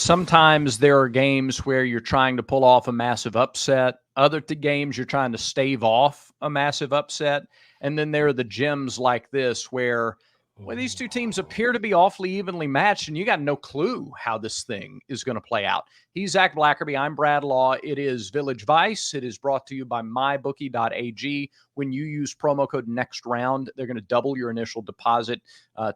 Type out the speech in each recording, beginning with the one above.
sometimes there are games where you're trying to pull off a massive upset. Other games you're trying to stave off a massive upset. And then there are the gems like this where these two teams appear to be awfully evenly matched, and you got no clue how this thing is going to play out. He's Zach Blackerby. I'm Brad Law. It is Village Vice. It is brought to you by mybookie.ag. When you use promo code NEXTROUND, they're going to double your initial deposit.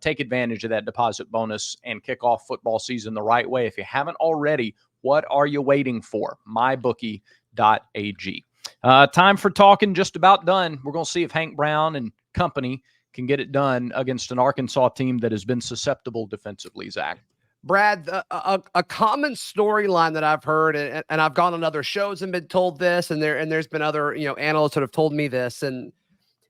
Take advantage of that deposit bonus and kick off football season the right way. If you haven't already, what are you waiting for? mybookie.ag. Time for talking just about done. We're going to see if Hank Brown and company can get it done against an Arkansas team that has been susceptible defensively, Zach. Brad, a common storyline that I've heard, and I've gone on other shows and been told this, and there's been other analysts that have told me this, and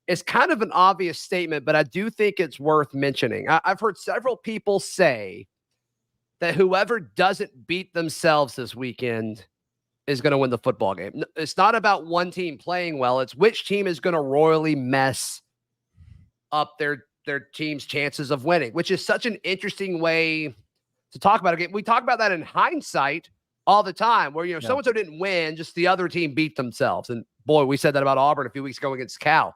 it's kind of an obvious statement, but I do think it's worth mentioning. I've heard several people say that whoever doesn't beat themselves this weekend is going to win the football game. It's not about one team playing well. It's which team is going to royally mess up their team's chances of winning, which is such an interesting way to talk about a game. We talk about that in hindsight all the time where, so-and-so didn't win, just the other team beat themselves. And boy, we said that about Auburn a few weeks ago against Cal.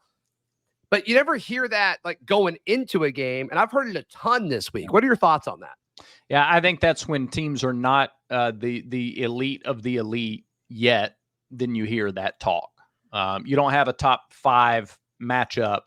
But you never hear that like going into a game. And I've heard it a ton this week. What are your thoughts on that? Yeah, I think that's when teams are not the elite of the elite yet, then you hear that talk. You don't have a top 5 matchup.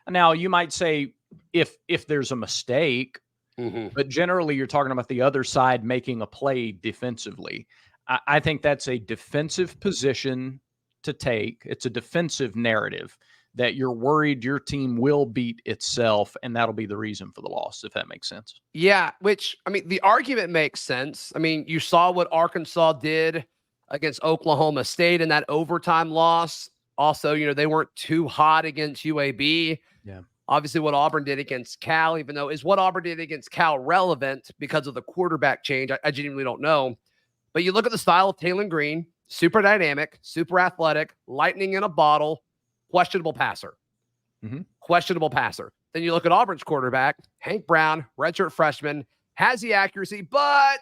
Now, you might say if there's a mistake, but generally you're talking about the other side making a play defensively. I think that's a defensive position to take. It's a defensive narrative that you're worried your team will beat itself, and that'll be the reason for the loss, if that makes sense. Yeah, which, I mean, the argument makes sense. I mean, you saw what Arkansas did against Oklahoma State in that overtime loss. Also, they weren't too hot against UAB. Yeah. Obviously, what Auburn did against Cal, even though is what Auburn did against Cal relevant because of the quarterback change? I genuinely don't know. But you look at the style of Taylor Green, super dynamic, super athletic, lightning in a bottle, questionable passer. Questionable passer. Then you look at Auburn's quarterback, Hank Brown, redshirt freshman, has the accuracy, but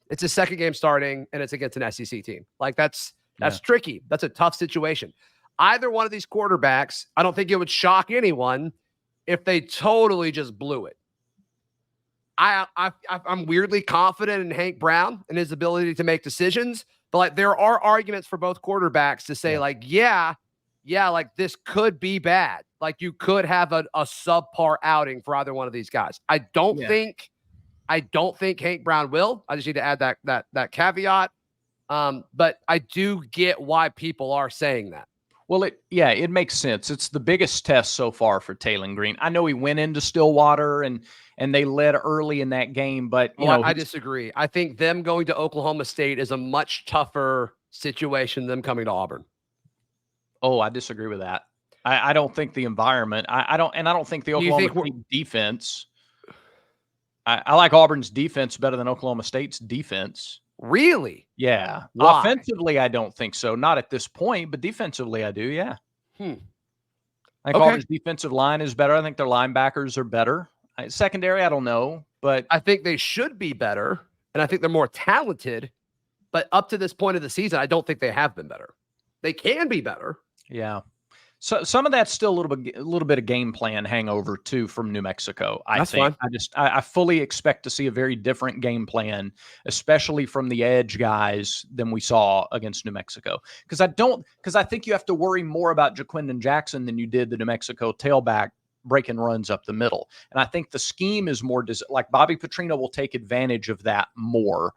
it's his second game starting, and it's against an SEC team. Like, that's tricky. That's a tough situation. Either one of these quarterbacks, I don't think it would shock anyone if they totally just blew it. I'm weirdly confident in Hank Brown and his ability to make decisions, but like there are arguments for both quarterbacks to say like, like this could be bad. Like you could have a subpar outing for either one of these guys. I don't think Hank Brown will. I just need to add that caveat. But I do get why people are saying that. Well, it makes sense. It's the biggest test so far for Taylor Green. I know he went into Stillwater and they led early in that game, but I disagree. I think them going to Oklahoma State is a much tougher situation than them coming to Auburn. Oh, I disagree with that. I don't think the environment. I don't think the Oklahoma State defense. I like Auburn's defense better than Oklahoma State's defense. Really? Yeah. Why? Offensively, I don't think so. Not at this point, but defensively, I do. Yeah. I think Auburn's defensive line is better. I think their linebackers are better. Secondary, I don't know, but I think they should be better, and I think they're more talented. But up to this point of the season, I don't think they have been better. They can be better. Yeah. So some of that's still a little bit of game plan hangover too from New Mexico. I think I fully expect to see a very different game plan, especially from the edge guys than we saw against New Mexico. Because I think you have to worry more about Jaquindon Jackson than you did the New Mexico tailback breaking runs up the middle. And I think the scheme is more like Bobby Petrino will take advantage of that more,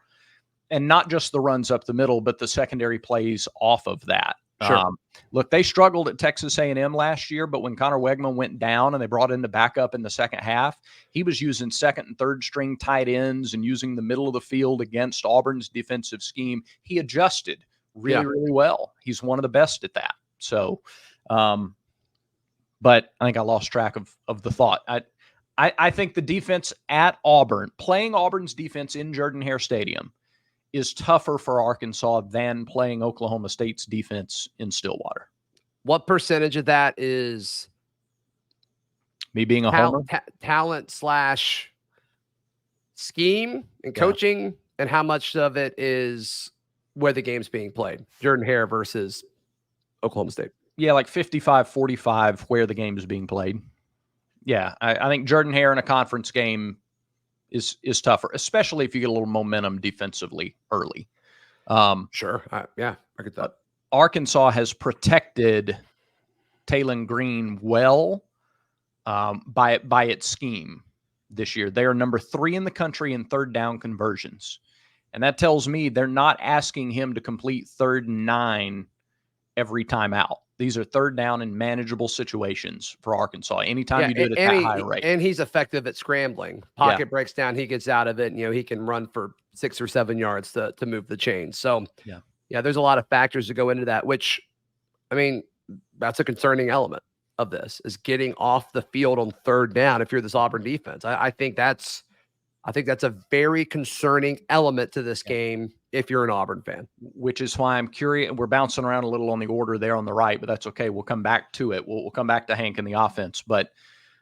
and not just the runs up the middle, but the secondary plays off of that. Sure. Look, they struggled at Texas A&M last year, but when Connor Wegman went down and they brought in the backup in the second half, he was using second and third string tight ends and using the middle of the field against Auburn's defensive scheme. He adjusted really well. He's one of the best at that. So, but I think I lost track of the thought. I think the defense at Auburn, playing Auburn's defense in Jordan-Hare Stadium, is tougher for Arkansas than playing Oklahoma State's defense in Stillwater. What percentage of that is me being a homer? Talent / scheme and coaching And how much of it is where the game's being played? Jordan-Hare versus Oklahoma State. Yeah, like 55-45 where the game is being played. Yeah, I think Jordan-Hare in a conference game is tougher, especially if you get a little momentum defensively early. Sure. Yeah, I get that. Arkansas has protected Taylen Green well by its scheme this year. They are number 3 in the country in third down conversions. And that tells me they're not asking him to complete 3rd and 9 every time out. These are third down in manageable situations for Arkansas. Anytime you do it at that high rate. And he's effective at scrambling. Pocket breaks down, he gets out of it, and he can run for 6 or 7 yards to move the chain. So yeah, there's a lot of factors that go into that, which, I mean, that's a concerning element of this, is getting off the field on third down if you're this Auburn defense. I think that's a very concerning element to this game if you're an Auburn fan. Which is why I'm curious. We're bouncing around a little on the order there on the right, but that's okay. We'll come back to it. We'll come back to Hank and the offense. But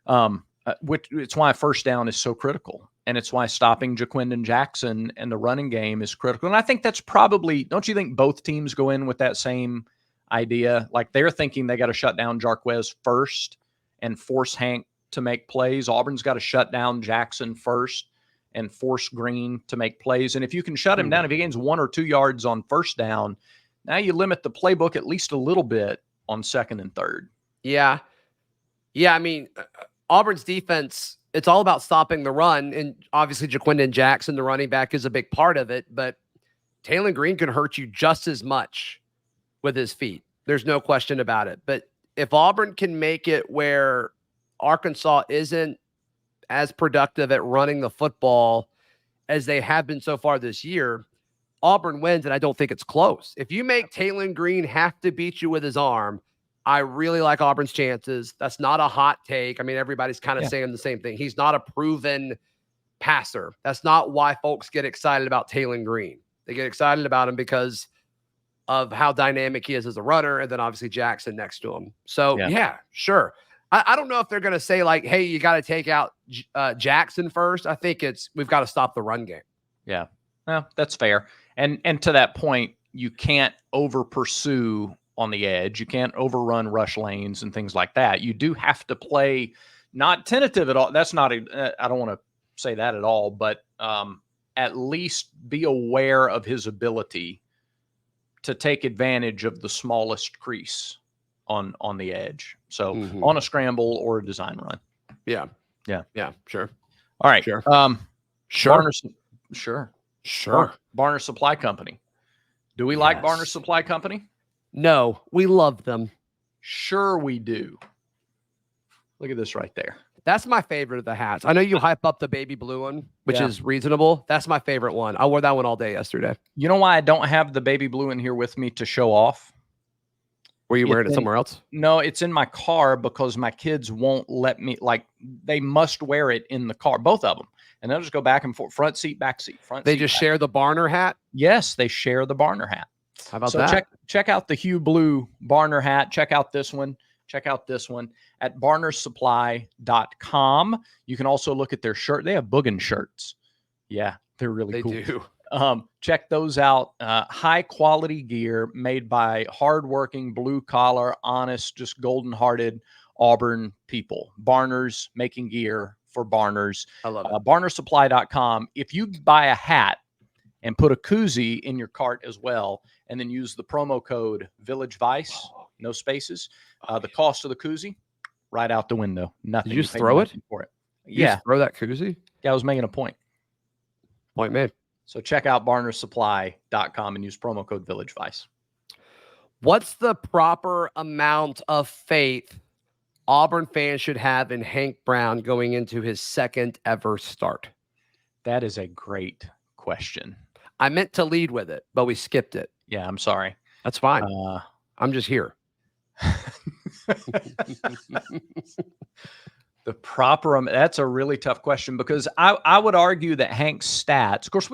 it's why first down is so critical. And it's why stopping Jaquindon Jackson and the running game is critical. And I think that's probably, don't you think both teams go in with that same idea? Like they're thinking they got to shut down Jarquez first and force Hank to make plays. Auburn's got to shut down Jackson first and force Green to make plays. And if you can shut him down, if he gains 1 or 2 yards on first down, now you limit the playbook at least a little bit on second and third. Yeah. Yeah. I mean, Auburn's defense, it's all about stopping the run. And obviously Jaquindon Jackson, the running back, is a big part of it, but Taylen Green can hurt you just as much with his feet. There's no question about it. But if Auburn can make it where Arkansas isn't as productive at running the football as they have been so far this year, Auburn wins, and I don't think it's close. If you make Taylen Green have to beat you with his arm, I really like Auburn's chances. That's not a hot take. I mean, everybody's kind of saying the same thing. He's not a proven passer. That's not why folks get excited about Taylen Green. They get excited about him because of how dynamic he is as a runner, and then obviously Jackson next to him. So, yeah sure. I don't know if they're going to say like, hey, you got to take out Jackson first. I think we've got to stop the run game. Yeah, well, that's fair. And to that point, you can't over pursue on the edge. You can't overrun rush lanes and things like that. You do have to play not tentative at all. That's not I don't want to say that at all, but at least be aware of his ability to take advantage of the smallest crease on the edge. So on a scramble or a design run. Yeah. Sure. All right. Sure. Sure. Barner Supply Company. Do we like Barner Supply Company? No, we love them. Sure we do. Look at this right there. That's my favorite of the hats. I know you hype up the baby blue one, which is reasonable. That's my favorite one. I wore that one all day yesterday. You know why I don't have the baby blue in here with me to show off? Were you wearing it somewhere else? No, it's in my car because my kids won't let me, like, they must wear it in the car, both of them. And they'll just go back and forth, front seat, back seat, front seat. They just share the Barner hat? Yes, they share the Barner hat. How about that? Check out the Hue Blue Barner hat. Check out this one. Check out this one at barnersupply.com. You can also look at their shirt. They have Boogin shirts. Yeah, they're really cool. They do. Check those out. High quality gear made by hardworking, blue collar, honest, just golden hearted Auburn people. Barners making gear for Barners. I love it. Barnersupply.com. If you buy a hat and put a koozie in your cart as well, and then use the promo code Village Vice, no spaces, the cost of the koozie right out the window. Nothing. Did you just throw it for it? Yeah. Throw that koozie? Yeah, I was making a point. Point made. So check out barnersupply.com and use promo code Village Vice. What's the proper amount of faith Auburn fans should have in Hank Brown going into his second ever start? That is a great question. I meant to lead with it, but we skipped it. Yeah, I'm sorry. That's fine. I'm just here. The proper, that's a really tough question because I would argue that Hank's stats, of course,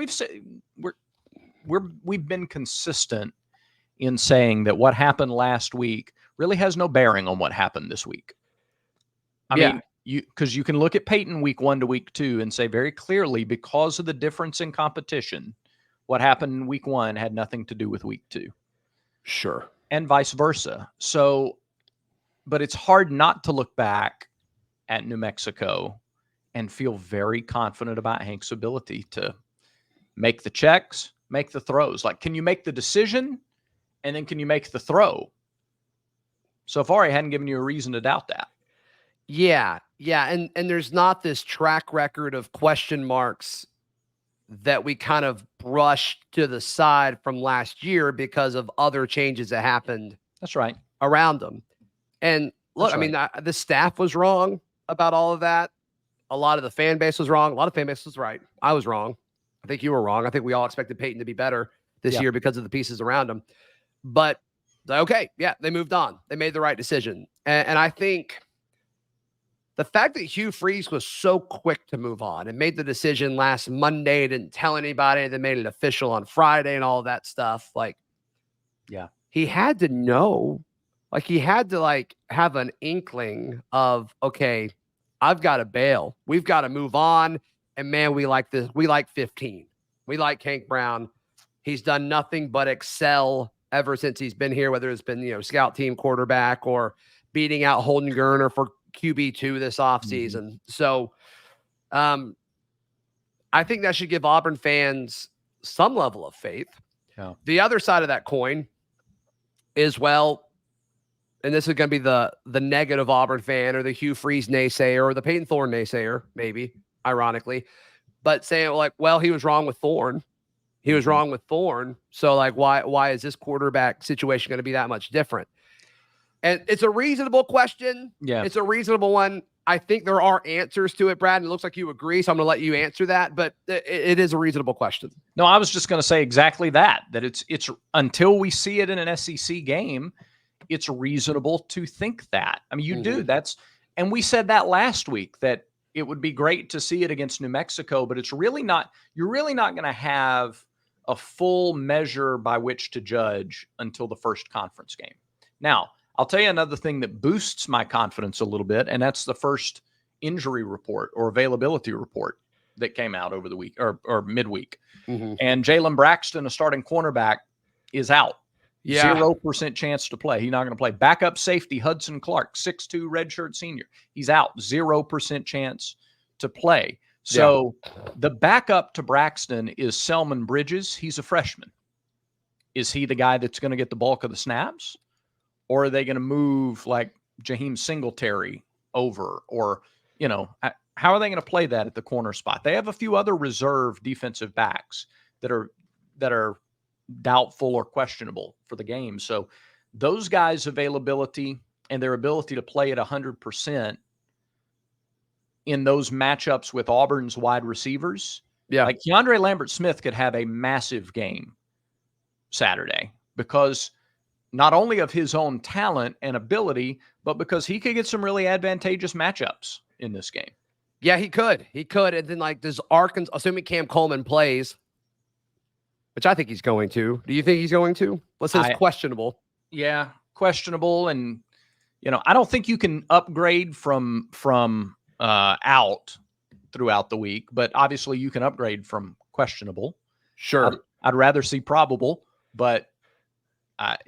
we've been consistent in saying that what happened last week really has no bearing on what happened this week. I mean, because you can look at Peyton week 1 to week 2 and say very clearly, because of the difference in competition, What happened in week 1 had nothing to do with week 2. Sure. And vice versa. So, but it's hard not to look back at New Mexico and feel very confident about Hank's ability to make the checks, make the throws. Like, can you make the decision? And then can you make the throw? So far, he hadn't given you a reason to doubt that. Yeah. Yeah. And there's not this track record of question marks that we kind of brushed to the side from last year because of other changes that happened. That's right. Around them. And look, That's right. I mean, the staff was wrong about all of that. A lot of the fan base was wrong. A lot of fan base was right. I was wrong. I think you were wrong. I think we all expected Peyton to be better this year because of the pieces around him. But okay, yeah, they moved on. They made the right decision. And I think the fact that Hugh Freeze was so quick to move on and made the decision last Monday, didn't tell anybody, they made it official on Friday and all of that stuff. Like, yeah, he had to know, like, he had to like have an inkling of, okay, I've got to bail. We've got to move on. And man, we like this. We like 15. We like Hank Brown. He's done nothing but excel ever since he's been here, whether it's been, scout team quarterback or beating out Holden Gerner for QB2 this offseason. Mm-hmm. So I think that should give Auburn fans some level of faith. Yeah. The other side of that coin is, well, and this is going to be the negative Auburn fan or the Hugh Freeze naysayer or the Peyton Thorne naysayer, maybe, ironically, but saying like, well, he was wrong with Thorne. He was wrong with Thorne. So like, why is this quarterback situation going to be that much different? And it's a reasonable question. Yeah. It's a reasonable one. I think there are answers to it, Brad, and it looks like you agree. So I'm going to let you answer that, but it is a reasonable question. No, I was just going to say exactly that it's until we see it in an SEC game, it's reasonable to think that. I mean, you do. And we said that last week, that it would be great to see it against New Mexico, but you're really not going to have a full measure by which to judge until the first conference game. Now, I'll tell you another thing that boosts my confidence a little bit, and that's the first injury report or availability report that came out over the week or midweek. Mm-hmm. And Jalen Braxton, a starting cornerback, is out. Yeah. 0% chance to play. He's not going to play. Backup safety, Hudson Clark, 6'2", redshirt senior. He's out. 0% chance to play. So the backup to Braxton is Selman Bridges. He's a freshman. Is he the guy that's going to get the bulk of the snaps? Or are they going to move like Jaheim Singletary over? Or, how are they going to play that at the corner spot? They have a few other reserve defensive backs that are doubtful or questionable for the game. So those guys' availability and their ability to play at 100% in those matchups with Auburn's wide receivers. Yeah. Like Keandre Lambert-Smith could have a massive game Saturday because not only of his own talent and ability, but because he could get some really advantageous matchups in this game. Yeah, he could. And then does Arkansas, assuming Cam Coleman plays, which I think he's going to. Do you think he's going to? Let's say it's questionable. Yeah, questionable. And, I don't think you can upgrade from out throughout the week, but obviously you can upgrade from questionable. Sure. I'd rather see probable, but I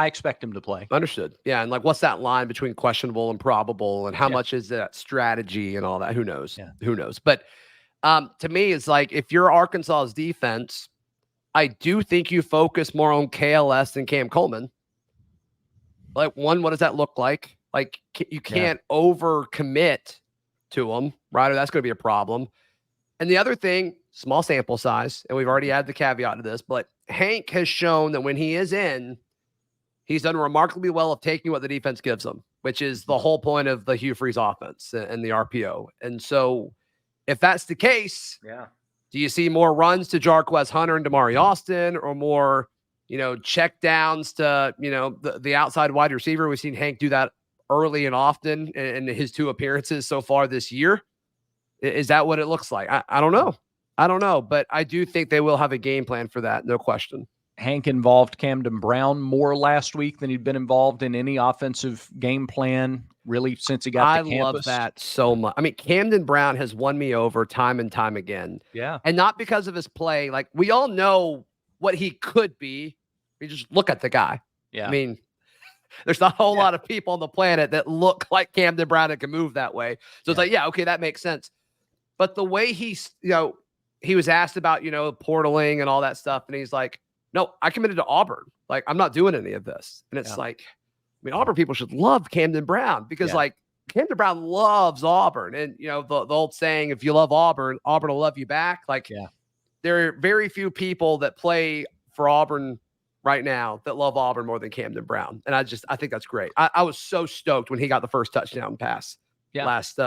expect him to play. Understood. Yeah. And what's that line between questionable and probable, and how much is that strategy and all that? Who knows? Yeah. Who knows? But to me, it's like, if you're Arkansas's defense, I do think you focus more on KLS than Cam Coleman. What does that look like? You can't overcommit to them, right? Or that's going to be a problem. And the other thing, small sample size, and we've already added the caveat to this, but Hank has shown that when he is in, he's done remarkably well of taking what the defense gives him, which is the whole point of the Hugh Freeze offense and the RPO. And so if that's the case, do you see more runs to Jarquez Hunter and Damari Austin, or more, check downs to, the outside wide receiver? We've seen Hank do that early and often in his 2 appearances so far this year. Is that what it looks like? I don't know. But I do think they will have a game plan for that. No question. Hank involved Camden Brown more last week than he'd been involved in any offensive game plan really since he got to campus. I love that so much. I mean, Camden Brown has won me over time and time again. Yeah. And not because of his play. Like, we all know what he could be. We just look at the guy. Yeah. I mean, there's not a whole lot of people on the planet that look like Camden Brown and can move that way. So it's like, yeah, okay, that makes sense. But the way he's, he was asked about, portaling and all that stuff. And he's like, no, I committed to Auburn. Like, I'm not doing any of this. And it's like, I mean, Auburn people should love Camden Brown because like Camden Brown loves Auburn. And, the old saying, if you love Auburn, Auburn will love you back. Like, there are very few people that play for Auburn right now that love Auburn more than Camden Brown. And I think that's great. I was so stoked when he got the first touchdown pass last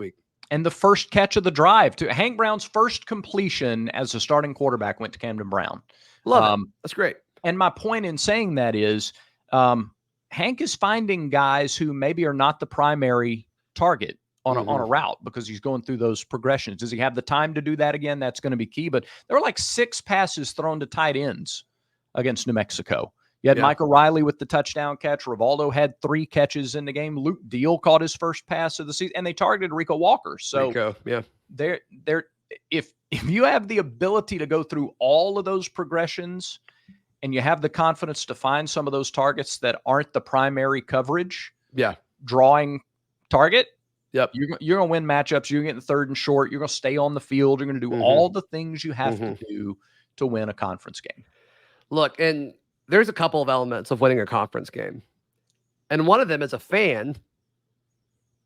week. And the first catch of the drive to Hank Brown's first completion as a starting quarterback went to Camden Brown. Love it. That's great. And my point in saying that is Hank is finding guys who maybe are not the primary target on a route because he's going through those progressions. Does he have the time to do that again? That's going to be key. But there were like 6 passes thrown to tight ends against New Mexico. You had Michael Riley with the touchdown catch. Rivaldo had 3 catches in the game. Luke Deal caught his first pass of the season, and they targeted Rico Walker. So they're if you have the ability to go through all of those progressions and you have the confidence to find some of those targets that aren't the primary coverage, drawing target, you're going to win matchups. You're getting 3rd and short. You're going to stay on the field. You're going to do all the things you have to do to win a conference game. Look, and there's a couple of elements of winning a conference game. And one of them, as a fan,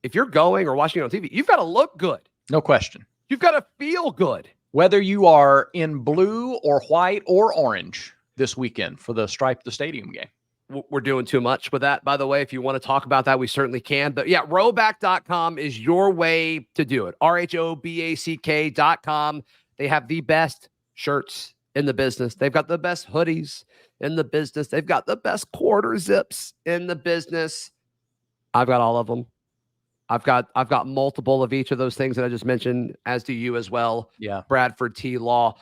if you're going or watching it on TV, you've got to look good. No question. You've got to feel good. Whether you are in blue or white or orange this weekend for the Stripe the Stadium game. We're doing too much with that, by the way. If you want to talk about that, we certainly can. But yeah, Rhoback.com is your way to do it. RHOBACK.com. They have the best shirts in the business. They've got the best hoodies in the business. They've got the best quarter zips in the business. I've got all of them. I've got multiple of each of those things that I just mentioned, as do you as well. Yeah. Bradford T. Law.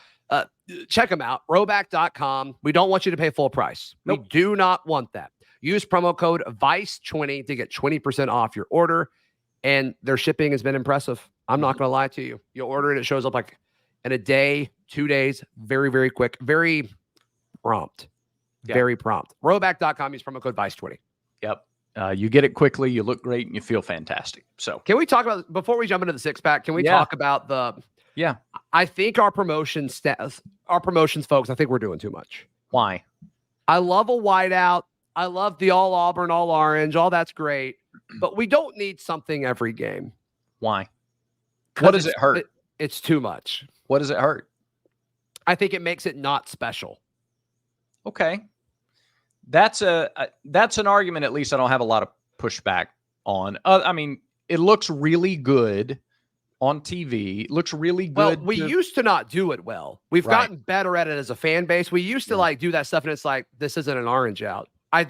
Check them out. Rhoback.com. We don't want you to pay full price. Nope. We do not want that. Use promo code VICE20 to get 20% off your order. And their shipping has been impressive. I'm not going to lie to you. You order it, it shows up like in a day, 2 days, very, very quick, very prompt. Very prompt. Rhoback.com. Use promo code VICE20. Yep. You get it quickly, you look great, and you feel fantastic. So can we talk about, before we jump into the 6-pack, can we talk about I think our promotions folks, I think we're doing too much. Why? I love a whiteout. I love the all Auburn, all orange, all that's great, but we don't need something every game. Why? What does it hurt? It's too much. What does it hurt? I think it makes it not special. Okay. That's an argument, at least I don't have a lot of pushback on. I mean, it looks really good on TV. It looks really good. Well, we used to not do it well. We've gotten better at it as a fan base. We used to like do that stuff, and it's like, this isn't an orange out. I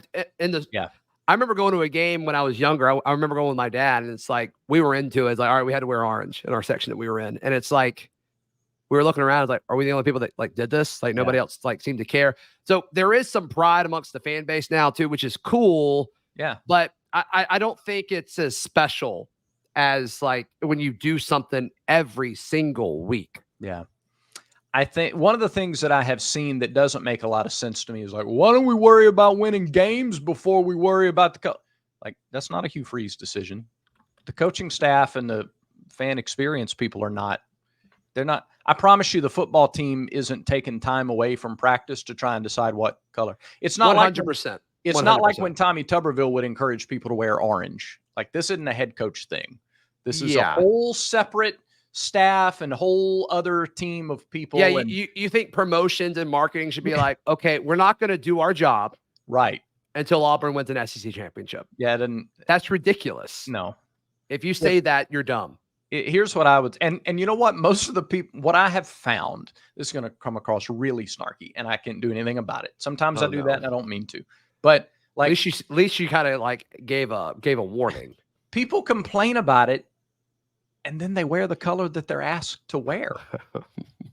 remember going to a game when I was younger. I remember going with my dad, and it's like, we were into it. It's like, all right, we had to wear orange in our section that we were in. And it's like, we were looking around, like, are we the only people that like did this? Like, nobody else like seemed to care. So there is some pride amongst the fan base now too, which is cool. Yeah. But I don't think it's as special as like when you do something every single week. Yeah. I think one of the things that I have seen that doesn't make a lot of sense to me is like, why don't we worry about winning games before we worry about like, that's not a Hugh Freeze decision. The coaching staff and the fan experience people are not. They're not. I promise you, the football team isn't taking time away from practice to try and decide what color. It's not 100%. It's 100%. Not like when Tommy Tuberville would encourage people to wear orange. Like, this isn't a head coach thing. This is a whole separate staff and whole other team of people. Yeah, you think promotions and marketing should be like, okay, we're not going to do our job until Auburn wins an SEC championship. Yeah, that's ridiculous. No, if you say that, you're dumb. Here's what I would, and you know what? Most of the people, what I have found, this is going to come across really snarky, and I can't do anything about it. Sometimes I do that, and I don't mean to. But like, at least you kind of like gave a warning. People complain about it, and then they wear the color that they're asked to wear.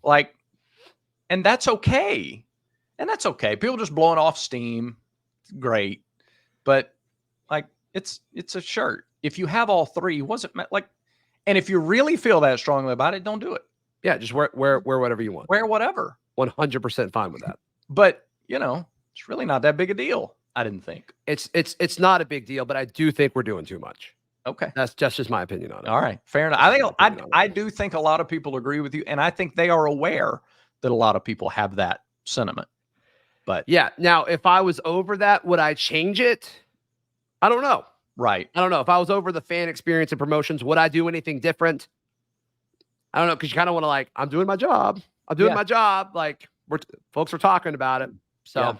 Like, and that's okay. And that's okay. People just blowing off steam. Great. But like, it's a shirt. If you have all three, and if you really feel that strongly about it, don't do it. Yeah, just wear whatever you want. Wear whatever. 100% fine with that. But, it's really not that big a deal, I didn't think. It's not a big deal, but I do think we're doing too much. Okay. That's just my opinion on it. All right. Fair enough. I do think a lot of people agree with you, and I think they are aware that a lot of people have that sentiment. But yeah, now if I was over that, would I change it? I don't know. Right. I don't know. If I was over the fan experience and promotions, would I do anything different? I don't know, because you kind of want to I'm doing my job. I'm doing my job. Like folks are talking about it. So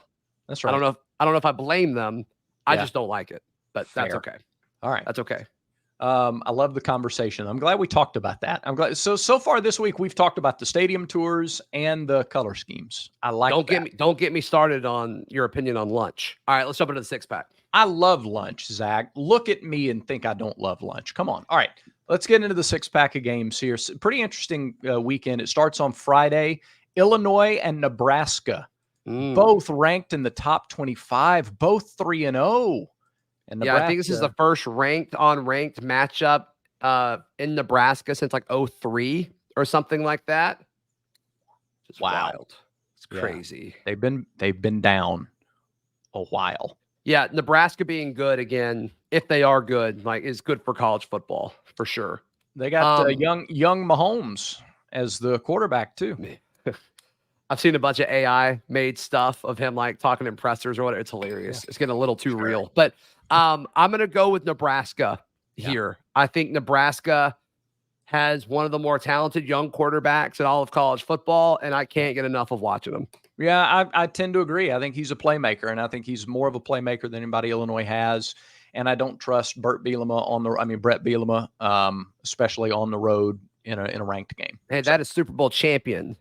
that's right. I don't know if I blame them. I just don't like it. But that's okay. All right. That's okay. I love the conversation. I'm glad we talked about that. I'm glad. So far this week, we've talked about the stadium tours and the color schemes. I like Don't get me started on your opinion on lunch. All right, let's jump into the 6-pack. I love lunch, Zach. Look at me and think I don't love lunch. Come on. All right, let's get into the 6-pack of games here. Pretty interesting weekend. It starts on Friday. Illinois and Nebraska, both ranked in the top 25, both 3-0. And I think this is the first ranked matchup in Nebraska since 03 or something like that. Just wild. It's crazy. They've been down a while. Yeah, Nebraska being good again, if they are good, is good for college football for sure. They got young Mahomes as the quarterback too. I've seen a bunch of AI made stuff of him talking to pressers or whatever. It's hilarious. It's getting a little too real. But I'm going to go with Nebraska here. I think Nebraska has one of the more talented young quarterbacks in all of college football, and I can't get enough of watching him. Yeah, I tend to agree. I think he's a playmaker, and I think he's more of a playmaker than anybody Illinois has. And I don't trust Brett Bielema, especially on the road in a ranked game. Hey, that is Super Bowl champion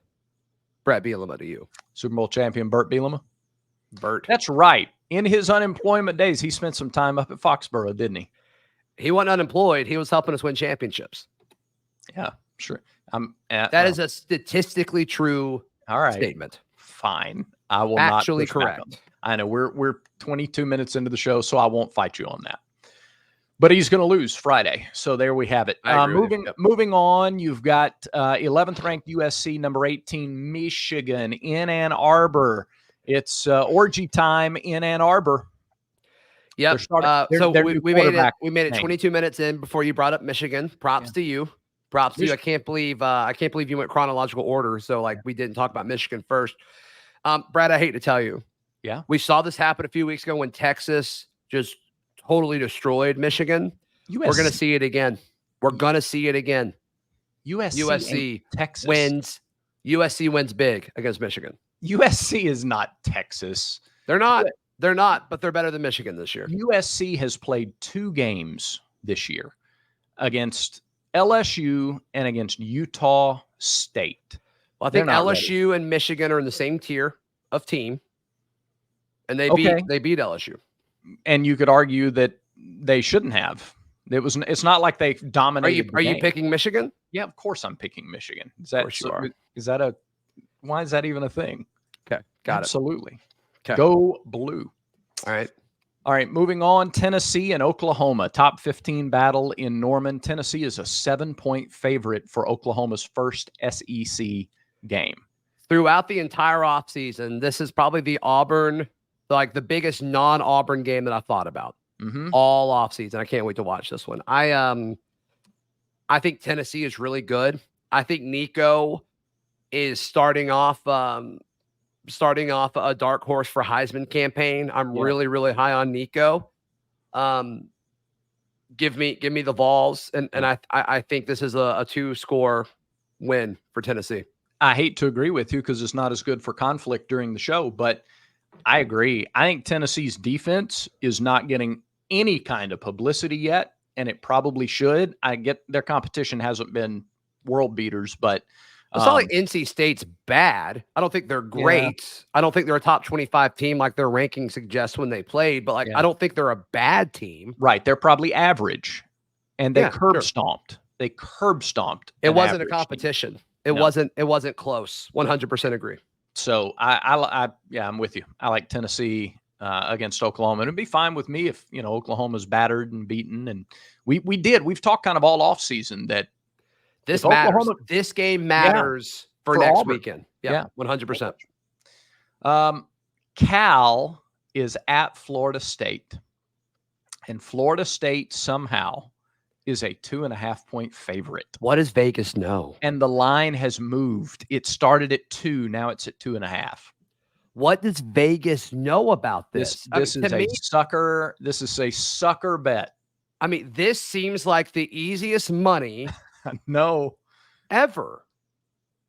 Brett Bielema to you. Super Bowl champion Bert Bielema? Bert. That's right. In his unemployment days, he spent some time up at Foxborough, didn't he? He wasn't unemployed. He was helping us win championships. Yeah, sure. That is a statistically true statement. Fine. I will actually not correct. I know we're 22 minutes into the show, so I won't fight you on that. But he's going to lose Friday. So there we have it. Moving on, you've got 11th ranked USC, number 18, Michigan in Ann Arbor. It's orgy time in Ann Arbor. Yep. So we made it 22 minutes in before you brought up Michigan. Props to you. Props to you. I can't believe you went chronological order. So we didn't talk about Michigan first. Brad, I hate to tell you. Yeah. We saw this happen a few weeks ago when Texas just totally destroyed Michigan. We're going to see it again. USC Texas wins. USC wins big against Michigan. USC is not Texas. They're not, but they're better than Michigan this year. USC has played 2 games this year against LSU and against Utah State. Well, I think LSU and Michigan are in the same tier of team, and they beat LSU. And you could argue that they shouldn't have. It's not like they dominated. Are you picking Michigan? Yeah, of course I'm picking Michigan. Why is that even a thing? Okay, got Absolutely. it. Okay. Go blue. All right, moving on. Tennessee and Oklahoma, top 15 battle in Norman. Tennessee is a 7-point favorite for Oklahoma's first SEC game. Throughout the entire offseason, this is probably the Auburn, the biggest non-Auburn game that I thought about all offseason. I can't wait to watch this one. I think Tennessee is really good. I think Nico is starting off a dark horse for Heisman campaign. I'm really, really high on Nico. Give me the Vols, and I think this is a 2-score win for Tennessee. I hate to agree with you because it's not as good for conflict during the show, but I agree. I think Tennessee's defense is not getting any kind of publicity yet, and it probably should. I get their competition hasn't been world beaters, but it's not like NC State's bad. I don't think they're great. Yeah. I don't think they're a top 25 team like their ranking suggests when they played, but I don't think they're a bad team. Right. They're probably average, and they curb stomped. They curb stomped. It wasn't a competition. It wasn't close. 100% agree. So yeah, I'm with you. I like Tennessee against Oklahoma. And it'd be fine with me if, Oklahoma's battered and beaten. And we've talked kind of all off season that This if matters. Oklahoma, This game yeah, matters for next Auburn. weekend. Yeah, 100%. Cal is at Florida State, and Florida State somehow is a 2.5-point favorite. What does Vegas know? And the line has moved. It started at 2. Now it's at 2.5. What does Vegas know about this? This is a sucker. This is a sucker bet. I mean, this seems like the easiest money no ever.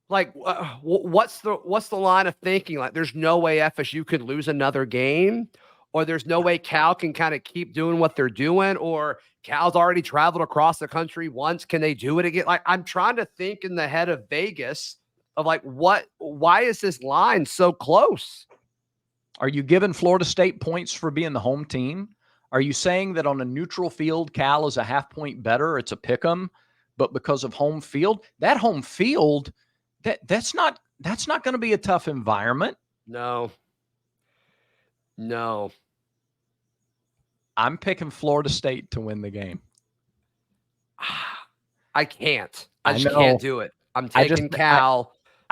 Like, what's the line of thinking? Like, there's no way FSU could lose another game, or there's no way Cal can kind of keep doing what they're doing, or Cal's already traveled across the country once. Can they do it again? Like, I'm trying to think in the head of Vegas of like, why is this line so close? Are you giving Florida State points for being the home team? Are you saying that on a neutral field, Cal is a 0.5 point better? It's a pick 'em, but because of home field, that home field, that's not going to be a tough environment. No. I'm picking Florida State to win the game. I can't. I just can't do it. I'm taking Cal,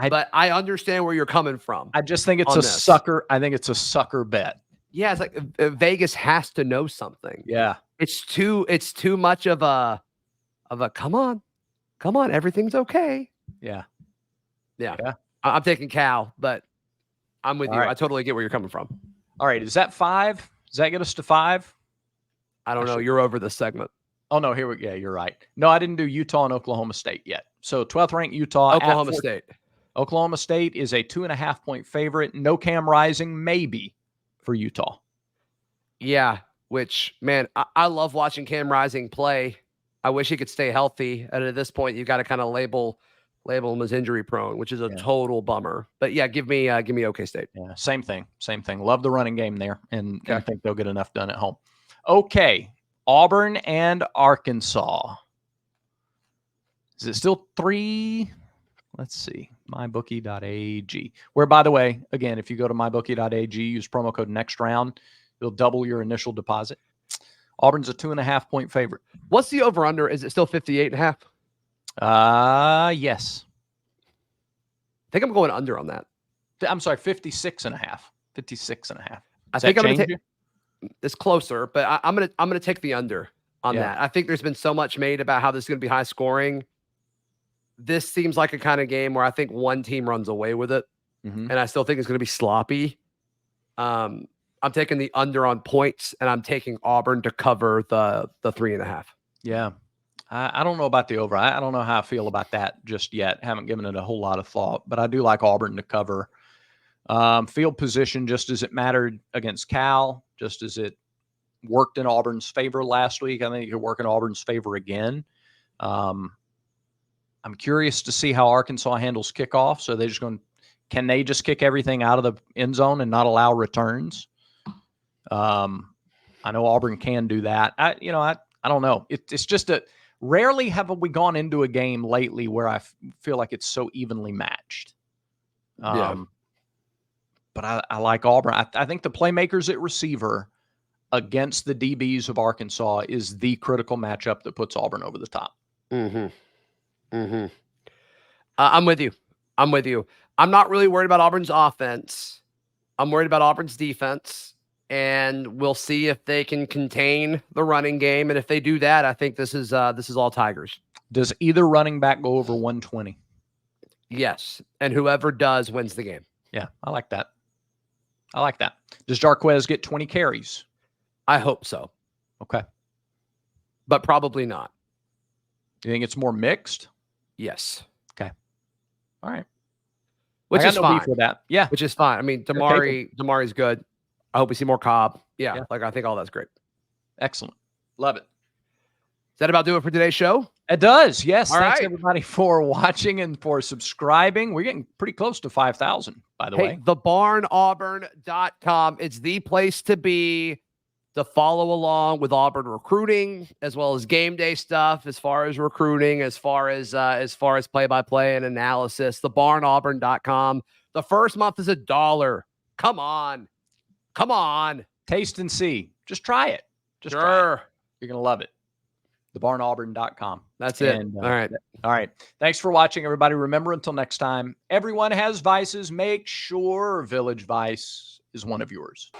but I understand where you're coming from. I just think it's a sucker. I think it's a sucker bet. Yeah, it's like Vegas has to know something. Yeah, it's too much of a come on, everything's okay. Yeah. I'm taking Cal, but I'm with you. Right. I totally get where you're coming from. All right, is that 5? Does that get us to 5? I don't know. You're over this segment. Oh no, you're right. No, I didn't do Utah and Oklahoma State yet. So 12th ranked Utah. Oklahoma State. Oklahoma State is a 2.5 point favorite. No Cam Rising, maybe, for Utah. Yeah, which, man, I love watching Cam Rising play. I wish he could stay healthy. And at this point, you've got to kind of label him as injury prone, which is a total bummer. But yeah, give me OK State. Yeah, same thing. Love the running game there, and I think they'll get enough done at home. Okay, Auburn and Arkansas. Is it still 3? Let's see. MyBookie.ag. Where, by the way, again, if you go to MyBookie.ag, use promo code NEXTROUND, it'll double your initial deposit. Auburn's a 2.5 point favorite. What's the over under? Is it still 58.5? Yes. I think I'm going under on that. I'm sorry, 56.5. 56.5. I think I'm going to take it's closer, but I'm going to take the under on that. I think there's been so much made about how this is going to be high scoring. This seems like a kind of game where I think one team runs away with it, and I still think it's going to be sloppy. I'm taking the under on points, and I'm taking Auburn to cover the 3.5. Yeah. I don't know about the over. I don't know how I feel about that just yet. Haven't given it a whole lot of thought, but I do like Auburn to cover. Field position, just as it mattered against Cal, just as it worked in Auburn's favor last week, I think it could work in Auburn's favor again. I'm curious to see how Arkansas handles kickoff. So can they just kick everything out of the end zone and not allow returns? I know Auburn can do that. I don't know. It's just rarely have we gone into a game lately where I feel like it's so evenly matched. But I like Auburn. I think the playmakers at receiver against the DBs of Arkansas is the critical matchup that puts Auburn over the top. I'm with you. I'm not really worried about Auburn's offense. I'm worried about Auburn's defense. And we'll see if they can contain the running game. And if they do that, I think this is all Tigers. Does either running back go over 120? Yes. And whoever does wins the game. Yeah, I like that. Does Jarquez get 20 carries? I hope so. Okay. But probably not. You think it's more mixed? Yes. Okay. All right. Which is fine. Beef with that. Yeah. Which is fine. I mean, Damari's good. I hope we see more Cobb. Yeah. Like, I think all that's great. Excellent. Love it. Is that about do it for today's show? It does. Yes. All Thanks right. everybody for watching and for subscribing. We're getting pretty close to 5,000, by the way. thebarnauburn.com. It's the place to be to follow along with Auburn recruiting, as well as game day stuff, as far as recruiting, as far as play-by-play and analysis. thebarnauburn.com. The first month is $1. Come on. Come on. Taste and see. Just try it. Just try it. Sure. You're going to love it. thebarnauburn.com. That's it. All right. All right. Thanks for watching, everybody. Remember, until next time, everyone has vices. Make sure Village Vice is one of yours.